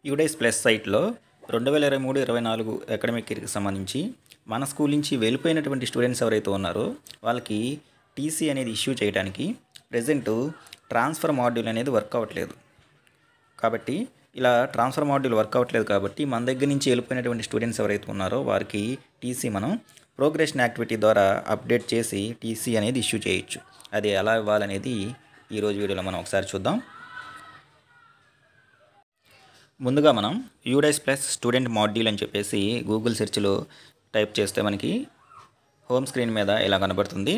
UDISE plus సైట్లో 2023-24 academic ఇయర్కి సంబంధించి మన స్కూల్ నుంచి వెళ్ళిపోయినటువంటి స్టూడెంట్స్ ఎవరైతే ఉన్నారో వాళ్ళకి టీసీ అనేది ఇష్యూ చేయడానికి ప్రెజెంట్ ట్రాన్స్ఫర్ మాడ్యూల్ అనేది వర్క్ అవ్వట్లేదు. కాబట్టి ఇలా ట్రాన్స్ఫర్ మాడ్యూల్ వర్క్ అవ్వట్లేదు కాబట్టి మన దగ్గర నుంచి వెళ్ళిపోయినటువంటి స్టూడెంట్స్ ఎవరైతే ఉన్నారో వారికి టీసీ మనం ప్రోగ్రెషన్ యాక్టివిటీ ద్వారా అప్డేట్ చేసి టీసీ అనేది ఇష్యూ చేయొచ్చు. అది ఎలా ఇవ్వాలనేది ఈరోజు వీడియోలో మనం ఒకసారి చూద్దాం. ముందుగా మనం యూడైస్ ప్లస్ స్టూడెంట్ మాడ్యూల్ అని చెప్పేసి గూగుల్ సెర్చ్లో టైప్ చేస్తే మనకి హోమ్ స్క్రీన్ మీద ఇలా కనబడుతుంది.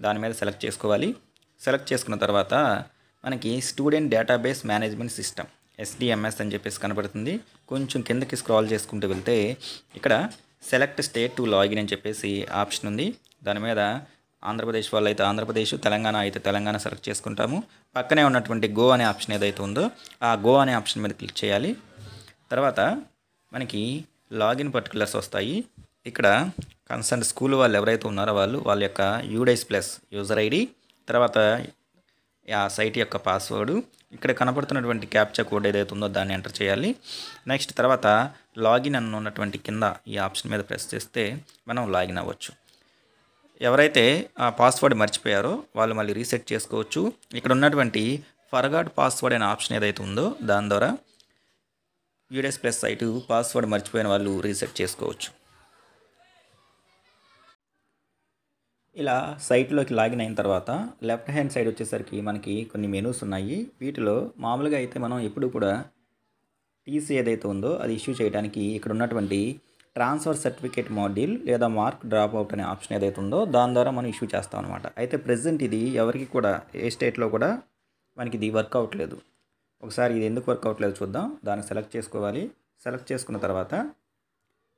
దాని మీద సెలెక్ట్ చేసుకోవాలి. సెలెక్ట్ చేసుకున్న తర్వాత మనకి స్టూడెంట్ డేటాబేస్ మేనేజ్మెంట్ సిస్టమ్ ఎస్డిఎంఎస్ అని చెప్పేసి కనబడుతుంది. కొంచెం కిందకి స్క్రాల్ చేసుకుంటూ వెళ్తే ఇక్కడ సెలెక్ట్ స్టేట్ టు లాగిన్ అని చెప్పేసి ఆప్షన్ ఉంది. దాని మీద ఆంధ్రప్రదేశ్ వాళ్ళు అయితే ఆంధ్రప్రదేశ్, తెలంగాణ అయితే తెలంగాణ సెలెక్ట్ చేసుకుంటాము. పక్కనే ఉన్నటువంటి గో అనే ఆప్షన్ ఏదైతే ఉందో ఆ గో అనే ఆప్షన్ మీద క్లిక్ చేయాలి. తర్వాత మనకి లాగిన్ పర్టికులర్స్ వస్తాయి. ఇక్కడ కన్సర్న్ స్కూల్ వాళ్ళు ఎవరైతే ఉన్నారో వాళ్ళ యొక్క యూడైస్ ప్లస్ యూజర్ ఐడి, తర్వాత ఆ సైట్ యొక్క పాస్వర్డ్, ఇక్కడ కనపడుతున్నటువంటి క్యాప్చా కోడ్ ఏదైతే ఉందో దాన్ని ఎంటర్ చేయాలి. నెక్స్ట్ తర్వాత లాగిన్ అని ఉన్నటువంటి కింద ఈ ఆప్షన్ మీద ప్రెస్ చేస్తే మనం లాగిన్ అవ్వచ్చు. ఎవరైతే ఆ పాస్వర్డ్ మర్చిపోయారో వాళ్ళు మళ్ళీ రీసెట్ చేసుకోవచ్చు. ఇక్కడ ఉన్నటువంటి ఫర్గాట్ పాస్వర్డ్ అనే ఆప్షన్ ఏదైతే ఉందో దాని ద్వారా యూడైస్ ప్లస్ సైటు పాస్వర్డ్ మర్చిపోయిన వాళ్ళు రీసెట్ చేసుకోవచ్చు. ఇలా సైట్లోకి లాగిన్ అయిన తర్వాత లెఫ్ట్ హ్యాండ్ సైడ్ వచ్చేసరికి మనకి కొన్ని మెనూస్ ఉన్నాయి. వీటిలో మామూలుగా అయితే మనం ఎప్పుడు కూడా టీసీ ఏదైతే ఉందో అది ఇష్యూ చేయడానికి ఇక్కడ ఉన్నటువంటి ట్రాన్స్ఫర్ సర్టిఫికేట్ మాడ్యూల్ లేదా మార్క్ డ్రాప్ అవుట్ అనే ఆప్షన్ ఏదైతే ఉందో దాని ద్వారా మనం ఇష్యూ చేస్తాం అనమాట. అయితే ప్రెజెంట్ ఇది ఎవరికి కూడా ఏ స్టేట్లో కూడా మనకి ఇది వర్క్ అవ్వట్లేదు. ఒకసారి ఇది ఎందుకు వర్క్ అవ్వట్లేదు చూద్దాం. దాన్ని సెలెక్ట్ చేసుకోవాలి. సెలెక్ట్ చేసుకున్న తర్వాత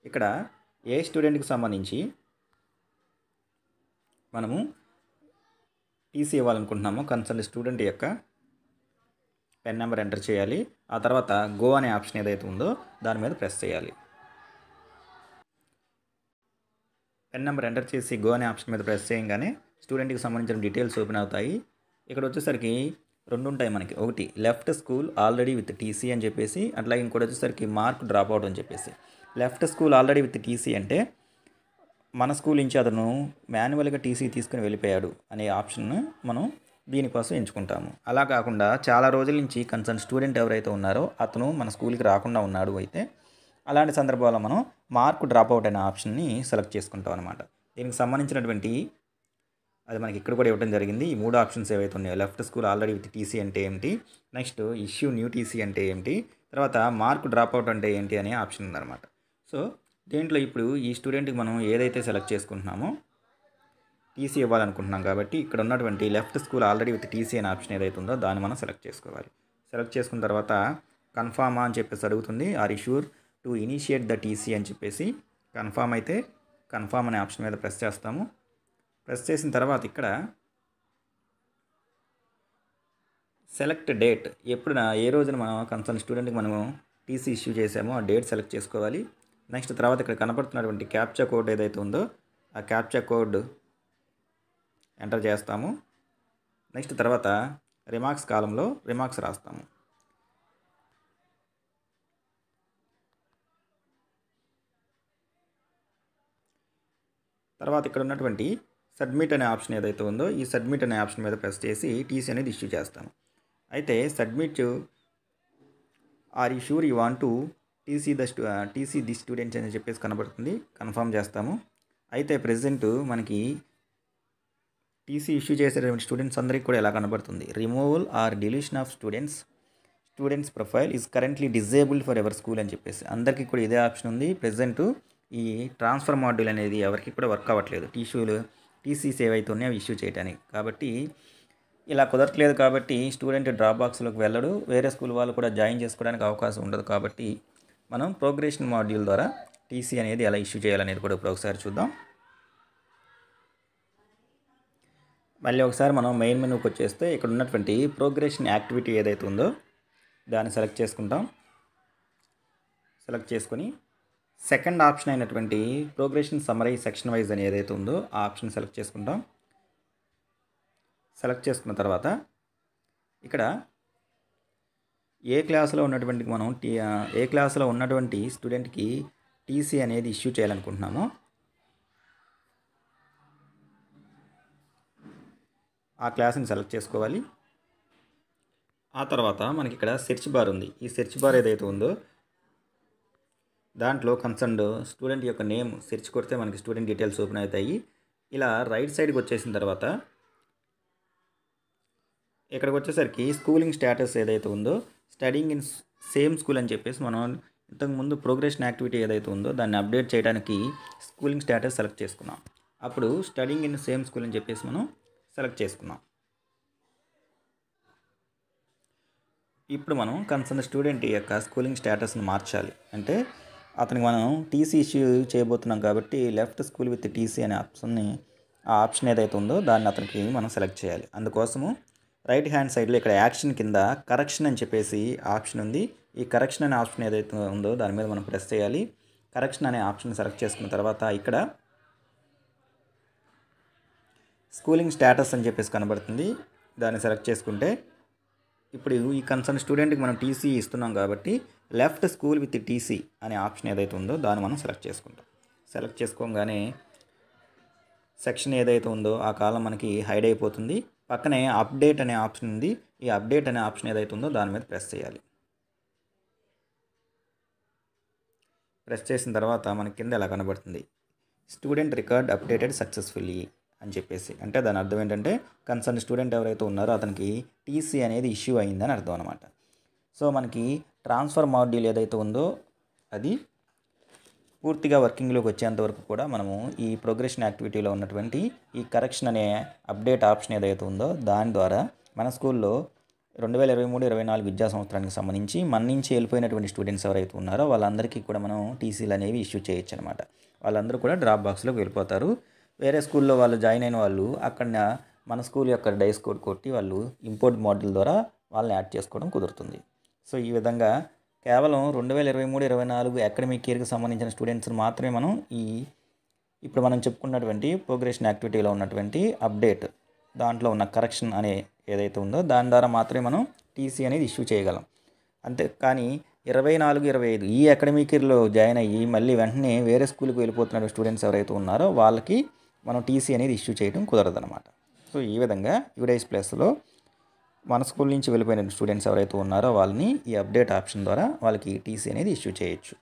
ఇక్కడ ఏ స్టూడెంట్కి సంబంధించి మనము టీసీ ఇవ్వాలనుకుంటున్నామో కన్సర్న్ స్టూడెంట్ యొక్క పెన్ నెంబర్ ఎంటర్ చేయాలి. ఆ తర్వాత గో అనే ఆప్షన్ ఏదైతే ఉందో దాని మీద ప్రెస్ చేయాలి. పెన్ నెంబర్ ఎంటర్ చేసి గో అనే ఆప్షన్ మీద ప్రెస్ చేయగానే స్టూడెంట్కి సంబంధించిన డీటెయిల్స్ ఓపెన్ అవుతాయి. ఇక్కడ వచ్చేసరికి రెండు ఉంటాయి మనకి. ఒకటి left school already with TC అని చెప్పేసి, అట్లాగే ఇంకోటి వచ్చేసరికి మార్క్ డ్రాప్ అవుట్ అని చెప్పేసి. Left school already with TC అంటే మన స్కూల్ నుంచి అతను మాన్యువల్గా టీసీ తీసుకుని వెళ్ళిపోయాడు అనే ఆప్షన్ మనం దీనికోసం ఎంచుకుంటాము. అలా కాకుండా చాలా రోజుల నుంచి కన్సర్న్ స్టూడెంట్ ఎవరైతే ఉన్నారో అతను మన స్కూల్కి రాకుండా ఉన్నాడు అయితే అలాంటి సందర్భాల్లో మనం మార్క్ డ్రాప్ అవుట్ అనే ఆప్షన్ని సెలెక్ట్ చేసుకుంటాం అనమాట. దీనికి సంబంధించినటువంటి అది మనకి ఇక్కడ కూడా ఇవ్వడం జరిగింది. ఈ మూడు ఆప్షన్స్ ఏవైతే ఉన్నాయో left school already with TC అంటే ఏంటి, నెక్స్ట్ ఇష్యూ న్యూ టీసీ అంటే ఏంటి, తర్వాత మార్క్ డ్రాప్ అవుట్ అంటే ఏంటి అనే ఆప్షన్ ఉందన్నమాట. సో దీంట్లో ఇప్పుడు ఈ స్టూడెంట్కి మనం ఏదైతే సెలెక్ట్ చేసుకుంటున్నామో టీసీ ఇవ్వాలనుకుంటున్నాం కాబట్టి ఇక్కడ ఉన్నటువంటి left school already with TC అనే ఆప్షన్ ఏదైతే ఉందో దాన్ని మనం సెలెక్ట్ చేసుకోవాలి. సెలెక్ట్ చేసుకున్న తర్వాత కన్ఫామా అని చెప్పేసి అడుగుతుంది. Are you sure to initiate the TC అని చెప్పేసి కన్ఫామ్ అయితే కన్ఫామ్ అనే ఆప్షన్ మీద ప్రెస్ చేస్తాము. ప్రెస్ చేసిన తర్వాత ఇక్కడ సెలెక్ట్ డేట్, ఎప్పుడున ఏ రోజున మనం కన్సర్న్ స్టూడెంట్కి మనము టీసీ ఇష్యూ చేసామో ఆ డేట్ సెలెక్ట్ చేసుకోవాలి. నెక్స్ట్ తర్వాత ఇక్కడ కనపడుతున్నటువంటి క్యాప్చా కోడ్ ఏదైతే ఉందో ఆ క్యాప్చా కోడ్ ఎంటర్ చేస్తాము. నెక్స్ట్ తర్వాత రిమార్క్స్ కాలంలో రిమార్క్స్ రాస్తాము. తర్వాత ఇక్కడ ఉన్నటువంటి సబ్మిట్ అనే ఆప్షన్ ఏదైతే ఉందో ఈ సబ్మిట్ అనే ఆప్షన్ మీద ప్రెస్ చేసి టీసీ అనేది ఇష్యూ చేస్తాము. అయితే submit are you sure you want to TC the students అని చెప్పేసి కనబడుతుంది. కన్ఫర్మ్ చేస్తాము. అయితే ప్రెజెంట్ మనకి టీసీ ఇష్యూ చేసేటువంటి స్టూడెంట్స్ అందరికీ కూడా ఎలా కనబడుతుంది, removal or deletion of students profile is currently disabled for every school అని చెప్పేసి అందరికీ కూడా ఇదే ఆప్షన్ ఉంది. ప్రెజెంట్ ఈ ట్రాన్స్ఫర్ మాడ్యూల్ అనేది ఎవరికి కూడా వర్క్ అవ్వట్లేదు. టీసీస్ ఏవైతే ఉన్నాయో ఇష్యూ చేయడానికి. కాబట్టి ఇలా కుదరట్లేదు కాబట్టి స్టూడెంట్ డ్రాప్ బాక్స్లోకి వెళ్ళడు, వేరే స్కూల్ వాళ్ళు కూడా జాయిన్ చేసుకోవడానికి అవకాశం ఉండదు. కాబట్టి మనం ప్రోగ్రెషన్ మాడ్యూల్ ద్వారా టీసీ అనేది ఎలా ఇష్యూ చేయాలనేది కూడా ఇప్పుడు ఒకసారి చూద్దాం. మళ్ళీ ఒకసారి మనం మెయిన్ మెనూకి వచ్చేస్తే ఇక్కడ ఉన్నటువంటి ప్రోగ్రెషన్ యాక్టివిటీ ఏదైతే ఉందో దాన్ని సెలెక్ట్ చేసుకుంటాం. సెలెక్ట్ చేసుకొని సెకండ్ ఆప్షన్ అయినటువంటి ప్రోగ్రెషన్ సమ్మరీ సెక్షన్ వైజ్ అని ఏదైతే ఉందో ఆ ఆప్షన్ సెలెక్ట్ చేసుకుంటాం. సెలెక్ట్ చేసుకున్న తర్వాత ఇక్కడ ఏ క్లాసులో ఉన్నటువంటి స్టూడెంట్కి టీసీ అనేది ఇష్యూ చేయాలనుకుంటున్నామో ఆ క్లాస్ని సెలెక్ట్ చేసుకోవాలి. ఆ తర్వాత మనకి ఇక్కడ సెర్చ్ బార్ ఉంది. ఈ సెర్చ్ బార్ ఏదైతే ఉందో దాంట్లో కన్సర్న్డ్ స్టూడెంట్ యొక్క నేమ్ సెర్చ్ కొడితే మనకి స్టూడెంట్ డీటెయిల్స్ ఓపెన్ అవుతాయి. ఇలా రైట్ సైడ్కి వచ్చేసిన తర్వాత ఇక్కడికి వచ్చేసరికి స్కూలింగ్ స్టేటస్ ఏదైతే ఉందో స్టడీయింగ్ ఇన్ సేమ్ స్కూల్ అని చెప్పేసి మనం ఇంతకుముందు ప్రోగ్రెషన్ యాక్టివిటీ ఏదైతే ఉందో దాన్ని అప్డేట్ చేయడానికి స్కూలింగ్ స్టేటస్ సెలెక్ట్ చేసుకున్నాం. అప్పుడు స్టడీయింగ్ ఇన్ సేమ్ స్కూల్ అని చెప్పేసి మనం సెలెక్ట్ చేసుకున్నాం. ఇప్పుడు మనం కన్సర్న్ స్టూడెంట్ యొక్క స్కూలింగ్ స్టేటస్ని మార్చాలి. అంటే అతనికి మనం టీసీ ఇష్యూ చేయబోతున్నాం కాబట్టి లెఫ్ట్ స్కూల్ విత్ టీసీ అనే ఆప్షన్ ఏదైతే ఉందో దాన్ని అతనికి మనం సెలెక్ట్ చేయాలి. అందుకోసము రైట్ హ్యాండ్ సైడ్లో ఇక్కడ యాక్షన్ కింద కరెక్షన్ అని చెప్పేసి ఆప్షన్ ఉంది. ఈ కరెక్షన్ అనే ఆప్షన్ ఏదైతే ఉందో దాని మీద మనం ప్రెస్ చేయాలి. కరెక్షన్ అనే ఆప్షన్ సెలెక్ట్ చేసుకున్న తర్వాత ఇక్కడ స్కూలింగ్ స్టేటస్ అని చెప్పేసి కనబడుతుంది. దాన్ని సెలెక్ట్ చేసుకుంటే ఇప్పుడు ఈ కన్సర్న్ స్టూడెంట్కి మనం టీసీ ఇస్తున్నాం కాబట్టి లెఫ్ట్ స్కూల్ విత్ టీసీ అనే ఆప్షన్ ఏదైతే ఉందో దాన్ని మనం సెలెక్ట్ చేసుకుంటాం. సెలెక్ట్ చేసుకోగానే సెక్షన్ ఏదైతే ఉందో ఆ కాలం మనకి హైడ్ అయిపోతుంది. పక్కనే అప్డేట్ అనే ఆప్షన్ ఉంది. ఈ అప్డేట్ అనే ఆప్షన్ ఏదైతే ఉందో దాని మీద ప్రెస్ చేయాలి. ప్రెస్ చేసిన తర్వాత మనకి కింద ఎలా కనబడుతుంది, స్టూడెంట్ రికార్డ్ అప్డేటెడ్ సక్సెస్ఫుల్లీ అని చెప్పేసి. అంటే దాని అర్థం ఏంటంటే కన్సర్న్ స్టూడెంట్ ఎవరైతే ఉన్నారో అతనికి టీసీ అనేది ఇష్యూ అయిందని అర్థం అనమాట. సో మనకి ట్రాన్స్ఫర్ మాడ్యూల్ ఏదైతే ఉందో అది పూర్తిగా వర్కింగ్లోకి వచ్చేంత వరకు కూడా మనము ఈ ప్రోగ్రెషన్ యాక్టివిటీలో ఉన్నటువంటి ఈ కరెక్షన్ అనే అప్డేట్ ఆప్షన్ ఏదైతే ఉందో దాని ద్వారా మన స్కూల్లో 2023-24 విద్యా సంవత్సరానికి సంబంధించి మన నుంచి వెళ్ళిపోయినటువంటి స్టూడెంట్స్ ఎవరైతే ఉన్నారో వాళ్ళందరికీ కూడా మనం టీసీలు అనేవి ఇష్యూ చేయొచ్చు అనమాట. వాళ్ళందరూ కూడా డ్రాప్ బాక్స్లోకి వెళ్ళిపోతారు. వేరే స్కూల్లో వాళ్ళు జాయిన్ అయిన వాళ్ళు అక్కడ మన స్కూల్ యొక్క డైస్ కోడ్ కొట్టి వాళ్ళు ఇంపోర్ట్ మాడ్యూల్ ద్వారా వాళ్ళని యాడ్ చేసుకోవడం కుదురుతుంది. సో ఈ విధంగా కేవలం 2023-24 అకాడమిక్ ఇయర్కి సంబంధించిన స్టూడెంట్స్ని మాత్రమే మనం ఇప్పుడు మనం చెప్పుకున్నటువంటి ప్రోగ్రెషన్ యాక్టివిటీలో ఉన్నటువంటి అప్డేట్ దాంట్లో ఉన్న కరెక్షన్ అనే ఏదైతే ఉందో దాని ద్వారా మాత్రమే మనం టీసీ అనేది ఇష్యూ చేయగలం. అంతే కానీ 24-25 ఈ అకాడమిక్ ఇయర్లో జాయిన్ అయ్యి మళ్ళీ వెంటనే వేరే స్కూల్కి వెళ్ళిపోతున్న స్టూడెంట్స్ ఎవరైతే ఉన్నారో వాళ్ళకి మనం టీసీ అనేది ఇష్యూ చేయడం కుదరదనమాట. సో ఈ విధంగా యూడైస్ ప్లస్లో మన స్కూల్ నుంచి వెళ్ళిపోయిన స్టూడెంట్స్ ఎవరైతే ఉన్నారో వాళ్ళని ఈ అప్డేట్ ఆప్షన్ ద్వారా వాళ్ళకి టీసీ అనేది ఇష్యూ చేయొచ్చు.